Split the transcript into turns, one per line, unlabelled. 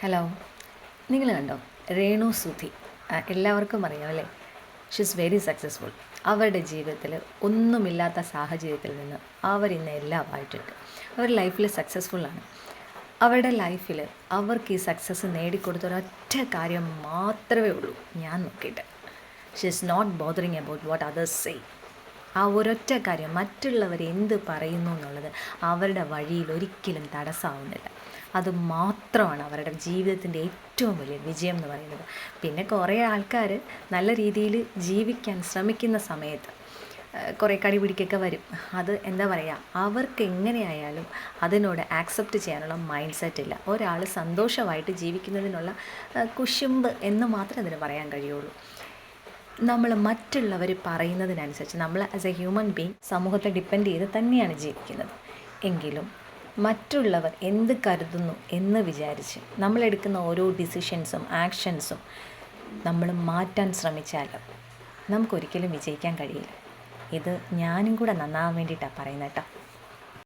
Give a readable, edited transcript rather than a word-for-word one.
Hello, നിങ്ങൾ കണ്ടോ രേണു സുധി? എല്ലാവർക്കും അറിയാം അല്ലേ? She is very successful. അവരുടെ ജീവിതത്തിൽ ഒന്നുമില്ലാത്ത സാഹചര്യത്തിൽ നിന്ന് അവരിന്ന് എല്ലാം ആയിട്ടുണ്ട്. അവർ ലൈഫിൽ സക്സസ്ഫുള്ളാണ്. അവരുടെ ലൈഫിൽ അവർക്ക് ഈ സക്സസ് നേടിക്കൊടുത്ത ഒരൊറ്റ കാര്യം മാത്രമേ ഉള്ളൂ ഞാൻ നോക്കിയിട്ട്. She is not bothering about what others say. ആ ഒരൊറ്റ കാര്യം, മറ്റുള്ളവർ എന്ത് പറയുന്നു എന്നുള്ളത് അവരുടെ വഴിയിൽ ഒരിക്കലും തടസ്സമാവുന്നില്ല. അത് മാത്രമാണ് അവരുടെ ജീവിതത്തിൻ്റെ ഏറ്റവും വലിയ വിജയം എന്ന് പറയുന്നത്. പിന്നെ കുറേ ആൾക്കാർ നല്ല രീതിയിൽ ജീവിക്കാൻ ശ്രമിക്കുന്ന സമയത്ത് കുറേ കടി പിടിക്കൊക്കെ വരും. അത് എന്താ പറയുക, അവർക്ക് എങ്ങനെയായാലും അതിനോട് ആക്സെപ്റ്റ് ചെയ്യാനുള്ള മൈൻഡ് സെറ്റ് ഇല്ല. ഒരാൾ സന്തോഷമായിട്ട് ജീവിക്കുന്നതിനുള്ള കുശുമ്പ് എന്ന് മാത്രമേ അതിന് പറയാൻ കഴിയുള്ളൂ. നമ്മൾ മറ്റുള്ളവർ പറയുന്നതിനനുസരിച്ച് നമ്മൾ ആസ് എ ഹ്യൂമൻ ബീങ് സമൂഹത്തെ ഡിപ്പെൻഡ് ചെയ്ത് തന്നെയാണ് ജീവിക്കുന്നത്. എങ്കിലും മറ്റുള്ളവർ എന്ത് കരുതുന്നു എന്ന് വിചാരിച്ച് നമ്മളെടുക്കുന്ന ഓരോ ഡിസിഷൻസും ആക്ഷൻസും നമ്മൾ മാറ്റാൻ ശ്രമിച്ചാൽ നമുക്കൊരിക്കലും വിജയിക്കാൻ കഴിയില്ല. ഇത് ഞാനും കൂടെ നന്നാവാൻ വേണ്ടിയിട്ടാണ് പറയുന്നത് കേട്ടോ.